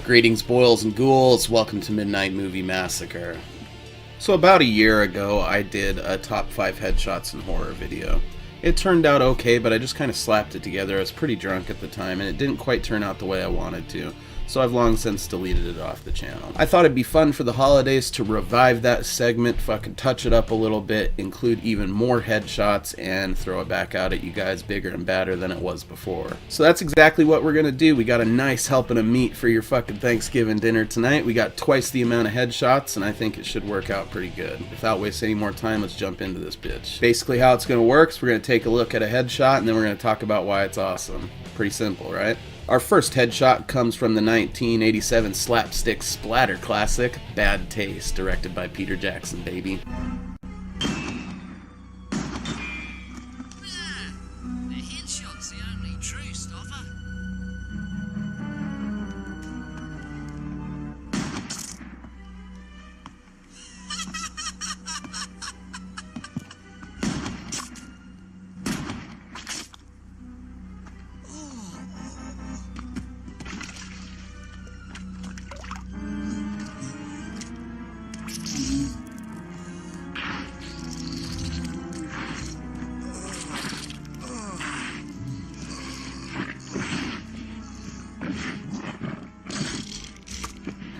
Greetings, boils and ghouls. Welcome to Midnight Movie Massacre. So about a year ago, I did a top 5 headshots in horror video. It turned out okay, but I just kind of slapped it together. I was pretty drunk at the time, and it didn't quite turn out the way I wanted to. So I've long since deleted it off the channel. I thought it'd be fun for the holidays to revive that segment, fucking touch it up a little bit, include even more headshots, and throw it back out at you guys bigger and badder than it was before. So that's exactly what we're gonna do. We got a nice helping of meat for your fucking Thanksgiving dinner tonight. We got twice the amount of headshots, and I think it should work out pretty good. Without wasting any more time, let's jump into this bitch. Basically how it's gonna work is we're gonna take a look at a headshot, and then we're gonna talk about why it's awesome. Pretty simple, right? Our first headshot comes from the 1987 slapstick splatter classic, Bad Taste, directed by Peter Jackson, baby. The headshot's the only true stopper.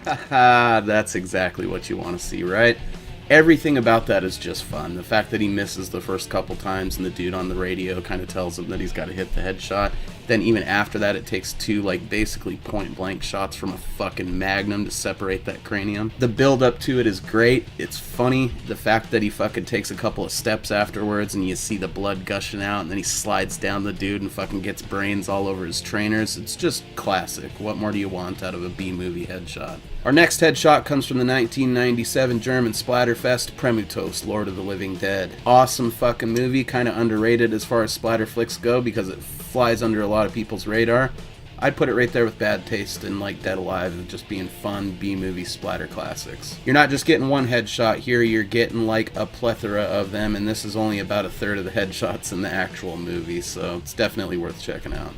Haha, that's exactly what you want to see, right? Everything about that is just fun. The fact that he misses the first couple times and the dude on the radio kind of tells him that he's got to hit the headshot. Then even after that, it takes two, like, basically point-blank shots from a fucking magnum to separate that cranium. The build-up to it is great. It's funny. The fact that he fucking takes a couple of steps afterwards and you see the blood gushing out and then he slides down the dude and fucking gets brains all over his trainers. It's just classic. What more do you want out of a B-movie headshot? Our next headshot comes from the 1997 German splatterfest, Premutos, Lord of the Living Dead. Awesome fucking movie, kind of underrated as far as splatter flicks go because it flies under a lot of people's radar. I'd put it right there with Bad Taste and like Dead Alive of just being fun B-movie splatter classics. You're not just getting one headshot here, you're getting like a plethora of them, and this is only about a third of the headshots in the actual movie, so it's definitely worth checking out.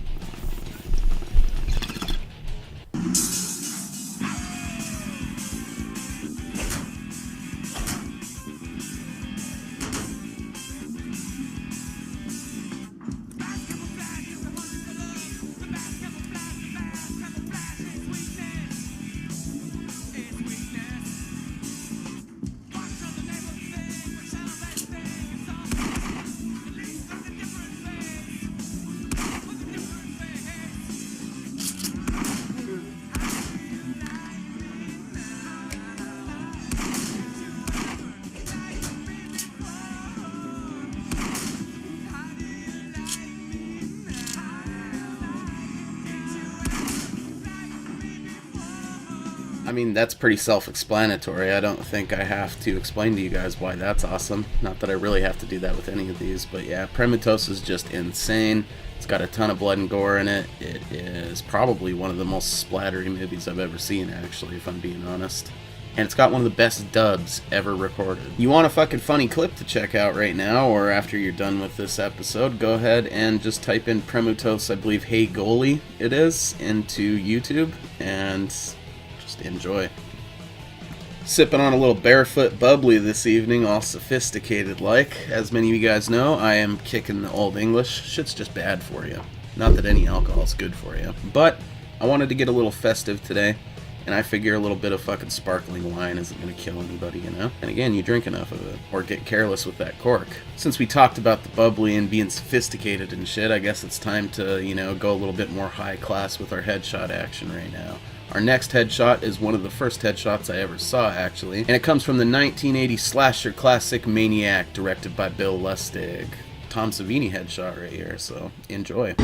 I mean, that's pretty self-explanatory. I don't think I have to explain to you guys why that's awesome. Not that I really have to do that with any of these, but yeah, Premutos is just insane. It's got a ton of blood and gore in it. It is probably one of the most splattery movies I've ever seen, actually, if I'm being honest. And it's got one of the best dubs ever recorded. You want a fucking funny clip to check out right now, or after you're done with this episode, go ahead and just type in Premutos, I believe Hey Goalie it is, into YouTube, and just enjoy. Sipping on a little barefoot bubbly this evening, all sophisticated like. As many of you guys know, I am kicking the old English. Shit's just bad for you. Not that any alcohol's good for you. But I wanted to get a little festive today, and I figure a little bit of fucking sparkling wine isn't going to kill anybody, you know? And again, you drink enough of it, or get careless with that cork. Since we talked about the bubbly and being sophisticated and shit, I guess it's time to, you know, go a little bit more high class with our headshot action right now. Our next headshot is one of the first headshots I ever saw, actually, and it comes from the 1980 slasher classic Maniac, directed by Bill Lustig. Tom Savini headshot right here, so enjoy.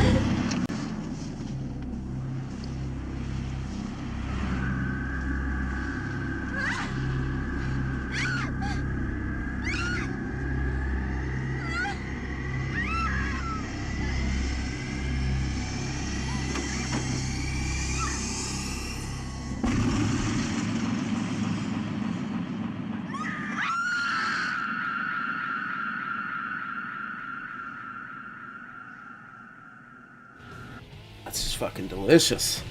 That's just fucking delicious.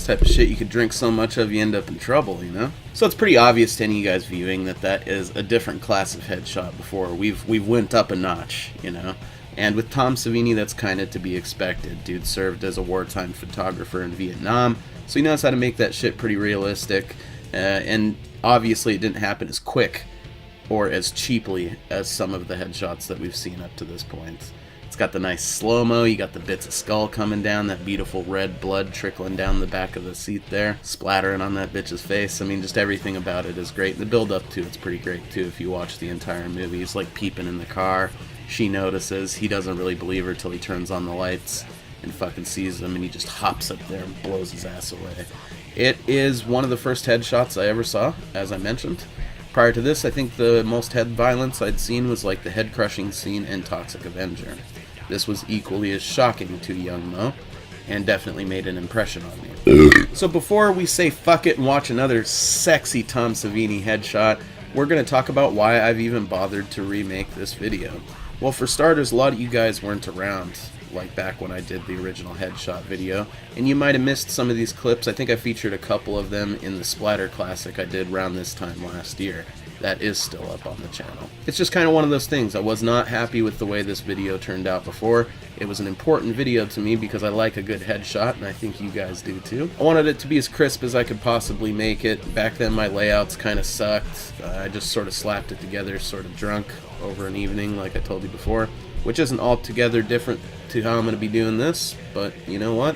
This type of shit you could drink so much of you end up in trouble, you know? So it's pretty obvious to any of you guys viewing that that is a different class of headshot before. We've went up a notch, you know? And with Tom Savini, that's kind of to be expected. Dude served as a wartime photographer in Vietnam, so he knows how to make that shit pretty realistic. And obviously it didn't happen as quick or as cheaply as some of the headshots that we've seen up to this point. It's got the nice slow-mo, you got the bits of skull coming down, that beautiful red blood trickling down the back of the seat there, splattering on that bitch's face. I mean, just everything about it is great. The build-up to it's pretty great too if you watch the entire movie. He's like peeping in the car, she notices, he doesn't really believe her till he turns on the lights and fucking sees him, and he just hops up there and blows his ass away. It is one of the first headshots I ever saw, as I mentioned. Prior to this, I think the most head violence I'd seen was like the head-crushing scene in Toxic Avenger. This was equally as shocking to young Mo, and definitely made an impression on me. So before we say fuck it and watch another sexy Tom Savini headshot, we're going to talk about why I've even bothered to remake this video. Well, for starters, a lot of you guys weren't around, like back when I did the original headshot video, and you might have missed some of these clips. I think I featured a couple of them in the Splatter Classic I did around this time last year. That is still up on the channel. It's just kind of one of those things. I was not happy with the way this video turned out before. It was an important video to me because I like a good headshot, and I think you guys do too. I wanted it to be as crisp as I could possibly make it. Back then my layouts kind of sucked. I just sort of slapped it together, sort of drunk over an evening like I told you before, which isn't altogether different to how I'm going to be doing this, but you know what?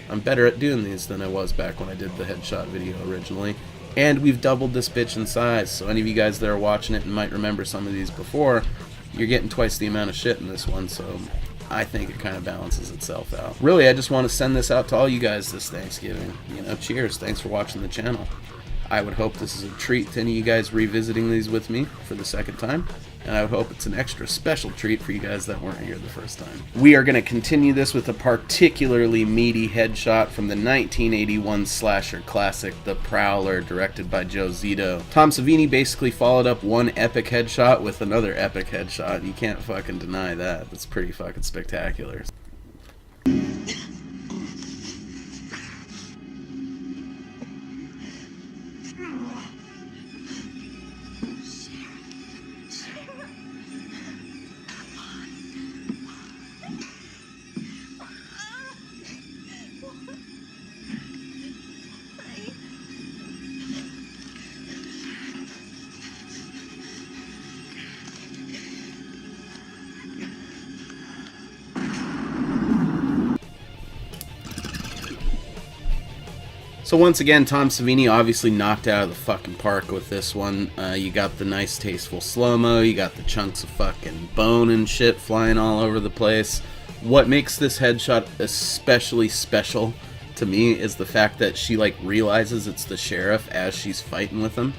I'm better at doing these than I was back when I did the headshot video originally. And we've doubled this bitch in size, so any of you guys that are watching it and might remember some of these before, you're getting twice the amount of shit in this one, so I think it kind of balances itself out. Really, I just want to send this out to all you guys this Thanksgiving. You know, cheers, thanks for watching the channel. I would hope this is a treat to any of you guys revisiting these with me for the second time. And I would hope it's an extra special treat for you guys that weren't here the first time. We are going to continue this with a particularly meaty headshot from the 1981 slasher classic, The Prowler, directed by Joe Zito. Tom Savini basically followed up one epic headshot with another epic headshot. You can't fucking deny that. That's pretty fucking spectacular. So once again, Tom Savini obviously knocked out of the fucking park with this one. You got the nice tasteful slow-mo, you got the chunks of fucking bone and shit flying all over the place. What makes this headshot especially special to me is the fact that she like realizes it's the sheriff as she's fighting with him.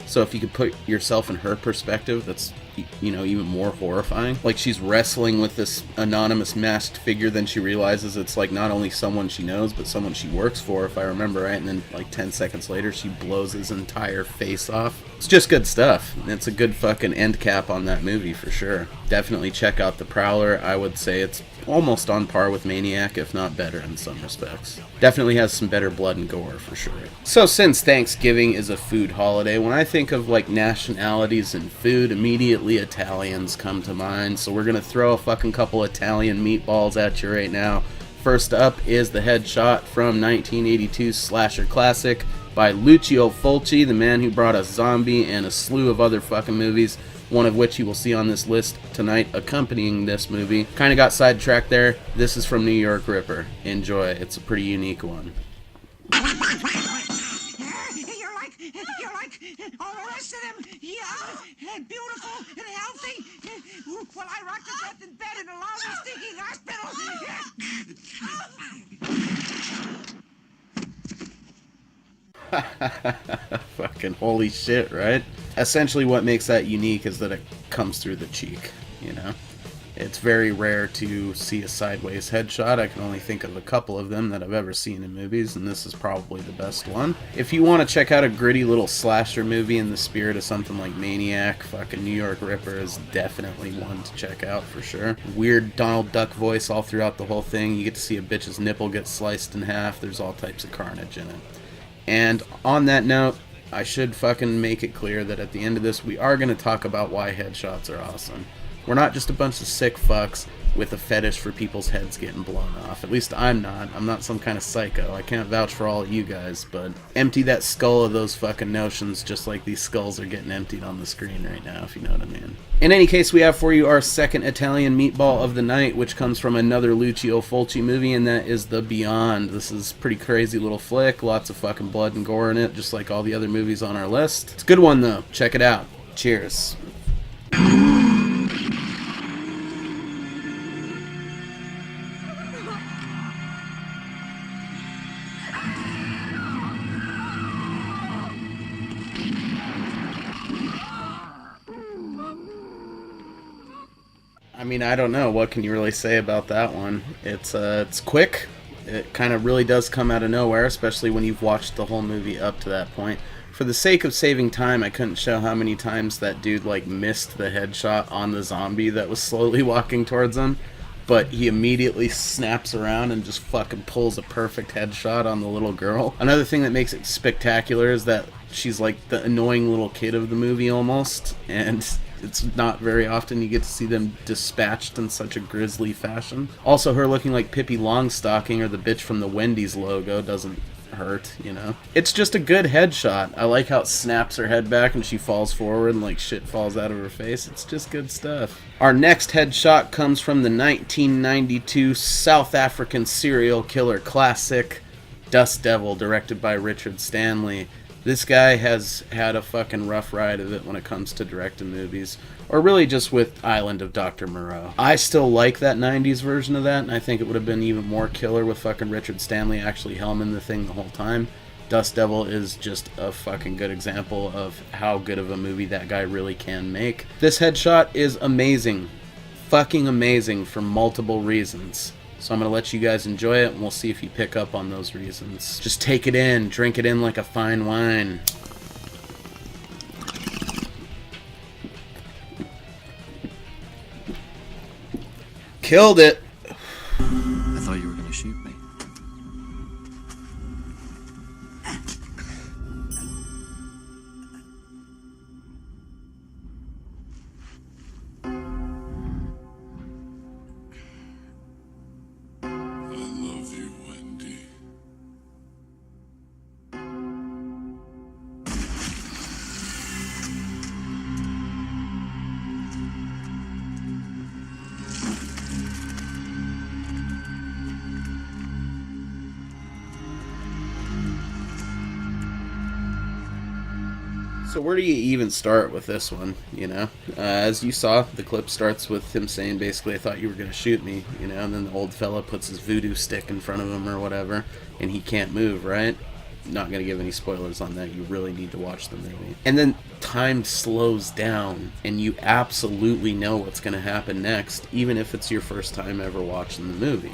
So if you could put yourself in her perspective, that's, you know, even more horrifying. Like, she's wrestling with this anonymous masked figure, then she realizes it's like not only someone she knows, but someone she works for, if I remember right, and then like 10 seconds later she blows his entire face off. It's just good stuff. It's a good fucking end cap on that movie for sure. Definitely check out The Prowler. I would say it's almost on par with Maniac, if not better in some respects. Definitely has some better blood and gore for sure. So since Thanksgiving is a food holiday, when I think of like nationalities and food, immediately Italians come to mind. So we're gonna throw a fucking couple Italian meatballs at you right now. First up is the headshot from 1982's slasher classic by Lucio Fulci, the man who brought us Zombie and a slew of other fucking movies, one of which you will see on this list tonight accompanying this movie. Kind of got sidetracked there. This is from New York Ripper. Enjoy. It's a pretty unique one. You're like all the rest of them, young and beautiful and healthy. While I rock to death in bed in a lousy, stinking hospital. Fucking holy shit, right? Essentially what makes that unique is that it comes through the cheek, you know? It's very rare to see a sideways headshot. I can only think of a couple of them that I've ever seen in movies, and this is probably the best one. If you want to check out a gritty little slasher movie in the spirit of something like Maniac, fucking New York Ripper is definitely one to check out for sure. Weird Donald Duck voice all throughout the whole thing. You get to see a bitch's nipple get sliced in half. There's all types of carnage in it. And on that note, I should fucking make it clear that at the end of this, we are going to talk about why headshots are awesome. We're not just a bunch of sick fucks with a fetish for people's heads getting blown off. At least I'm not. I'm not some kind of psycho. I can't vouch for all of you guys, but empty that skull of those fucking notions just like these skulls are getting emptied on the screen right now, if you know what I mean. In any case, we have for you our second Italian meatball of the night, which comes from another Lucio Fulci movie, and that is The Beyond. This is a pretty crazy little flick. Lots of fucking blood and gore in it, just like all the other movies on our list. It's a good one, though. Check it out. Cheers. I mean, I don't know. What can you really say about that one? It's quick. It kind of really does come out of nowhere, especially when you've watched the whole movie up to that point. For the sake of saving time, I couldn't show how many times that dude, like, missed the headshot on the zombie that was slowly walking towards him. But he immediately snaps around and just fucking pulls a perfect headshot on the little girl. Another thing that makes it spectacular is that she's like the annoying little kid of the movie almost, and it's not very often you get to see them dispatched in such a grisly fashion. Also, her looking like Pippi Longstocking or the bitch from the Wendy's logo doesn't hurt, you know? It's just a good headshot. I like how it snaps her head back and she falls forward and like shit falls out of her face. It's just good stuff. Our next headshot comes from the 1992 South African serial killer classic, Dust Devil, directed by Richard Stanley. This guy has had a fucking rough ride of it when it comes to directing movies, or really just with Island of Dr. Moreau. I still like that 90s version of that, and I think it would have been even more killer with fucking Richard Stanley actually helming the thing the whole time. Dust Devil is just a fucking good example of how good of a movie that guy really can make. This headshot is amazing. Fucking amazing for multiple reasons. So I'm going to let you guys enjoy it, and we'll see if you pick up on those reasons. Just take it in, drink it in like a fine wine. Killed it! I thought you were going to shoot me. So where do you even start with this one, you know? As you saw, the clip starts with him saying basically, I thought you were going to shoot me, you know? And then the old fella puts his voodoo stick in front of him or whatever, and he can't move, right? Not going to give any spoilers on that. You really need to watch the movie. And then time slows down, and you absolutely know what's going to happen next, even if it's your first time ever watching the movie.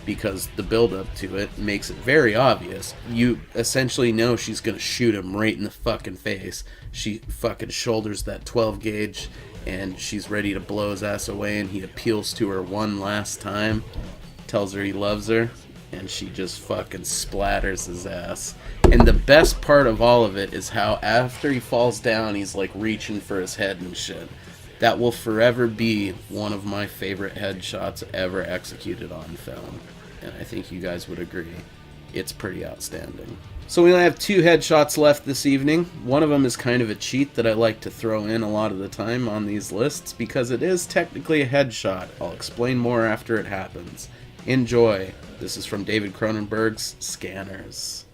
Because the build-up to it makes it very obvious. You essentially know she's gonna shoot him right in the fucking face. She fucking shoulders that 12 gauge and she's ready to blow his ass away, and he appeals to her one last time, tells her he loves her, and she just fucking splatters his ass. And the best part of all of it is how after he falls down, he's like reaching for his head and shit. That will forever be one of my favorite headshots ever executed on film. And I think you guys would agree. It's pretty outstanding. So we only have 2 headshots left this evening. One of them is kind of a cheat that I like to throw in a lot of the time on these lists because it is technically a headshot. I'll explain more after it happens. Enjoy. This is from David Cronenberg's Scanners.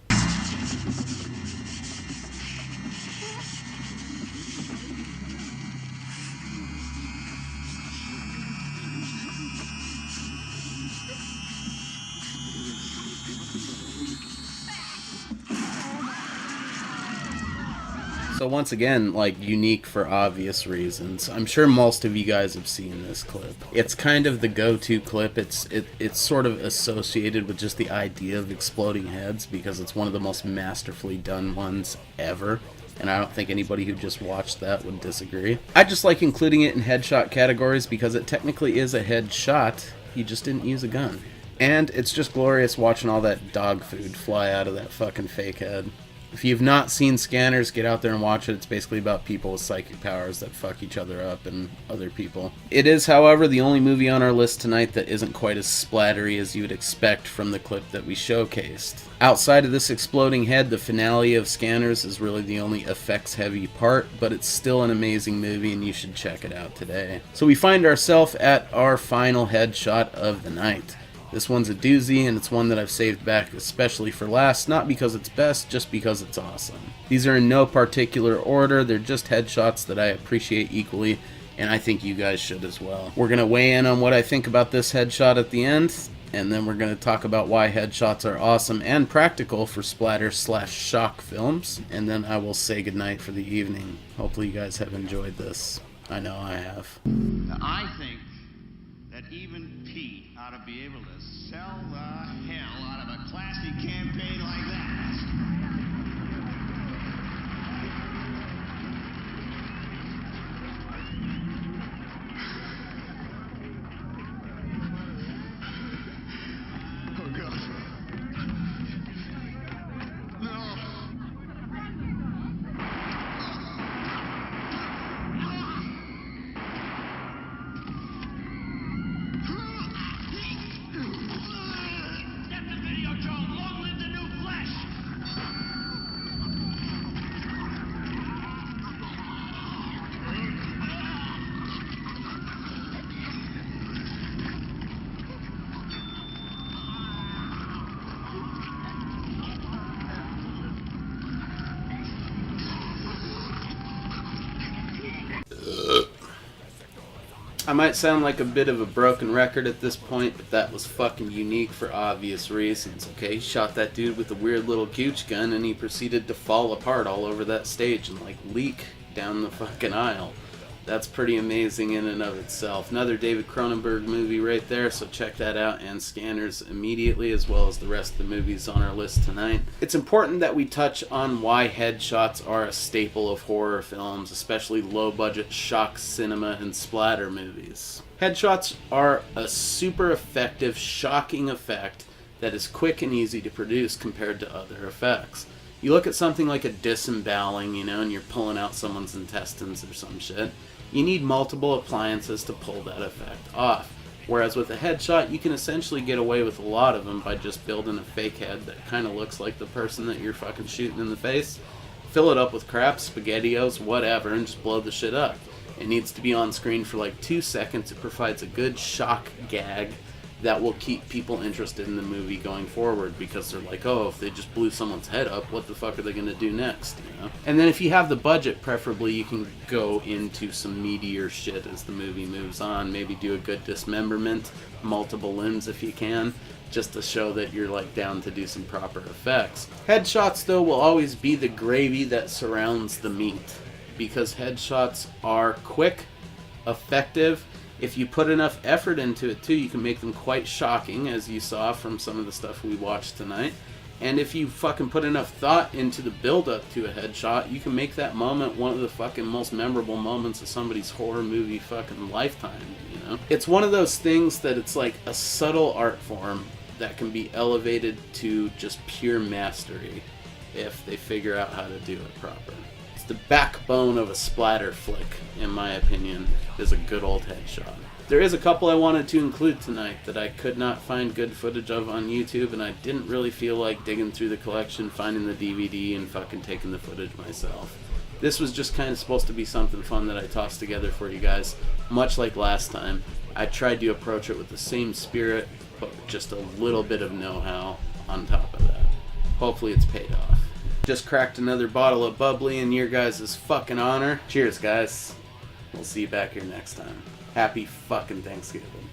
So So once again, like, unique for obvious reasons. I'm sure most of you guys have seen this clip. It's kind of the go-to clip. It's sort of associated with just the idea of exploding heads because it's one of the most masterfully done ones ever. And I don't think anybody who just watched that would disagree. I just like including it in headshot categories because it technically is a headshot. He just didn't use a gun. And it's just glorious watching all that dog food fly out of that fucking fake head. If you've not seen Scanners, get out there and watch it. It's basically about people with psychic powers that fuck each other up and other people. It is, however, the only movie on our list tonight that isn't quite as splattery as you would expect from the clip that we showcased. Outside of this exploding head, the finale of Scanners is really the only effects-heavy part, but it's still an amazing movie and you should check it out today. So we find ourselves at our final headshot of the night. This one's a doozy, and it's one that I've saved back especially for last, not because it's best, just because it's awesome. These are in no particular order, they're just headshots that I appreciate equally, and I think you guys should as well. We're going to weigh in on what I think about this headshot at the end, and then we're going to talk about why headshots are awesome and practical for splatter/shock films, and then I will say goodnight for the evening. Hopefully you guys have enjoyed this. I know I have. I think that even Pete ought to be able to sell the hell out of a classy campaign like that. Oh, God. No. Get the Videodrome! Long live the new flesh! I might sound like a bit of a broken record at this point, but that was fucking unique for obvious reasons, okay? He shot that dude with a weird little gooch gun and he proceeded to fall apart all over that stage and like leak down the fucking aisle. That's pretty amazing in and of itself. Another David Cronenberg movie right there, so check that out and Scanners immediately, as well as the rest of the movies on our list tonight. It's important that we touch on why headshots are a staple of horror films, especially low-budget shock cinema and splatter movies. Headshots are a super effective, shocking effect that is quick and easy to produce compared to other effects. You look at something like a disemboweling, you know, and you're pulling out someone's intestines or some shit. You need multiple appliances to pull that effect off. Whereas with a headshot, you can essentially get away with a lot of them by just building a fake head that kind of looks like the person that you're fucking shooting in the face. Fill it up with crap, SpaghettiOs, whatever, and just blow the shit up. It needs to be on screen for like 2 seconds. It provides a good shock gag that will keep people interested in the movie going forward, because they're like, oh, if they just blew someone's head up, what the fuck are they going to do next, you know? And then if you have the budget, preferably you can go into some meatier shit as the movie moves on. Maybe do a good dismemberment, multiple limbs if you can, just to show that you're like down to do some proper effects. Headshots, though, will always be the gravy that surrounds the meat, because headshots are quick, effective. If you put enough effort into it too, you can make them quite shocking, as you saw from some of the stuff we watched tonight. And if you fucking put enough thought into the build-up to a headshot, you can make that moment one of the fucking most memorable moments of somebody's horror movie fucking lifetime, you know? It's one of those things that it's like a subtle art form that can be elevated to just pure mastery if they figure out how to do it proper. The backbone of a splatter flick, in my opinion, is a good old headshot. There is a couple I wanted to include tonight that I could not find good footage of on YouTube, and I didn't really feel like digging through the collection, finding the DVD, and fucking taking the footage myself. This was just kind of supposed to be something fun that I tossed together for you guys. Much like last time, I tried to approach it with the same spirit, but with just a little bit of know-how on top of that. Hopefully it's paid off. Just cracked another bottle of bubbly in your guys' fucking honor. Cheers, guys. We'll see you back here next time. Happy fucking Thanksgiving.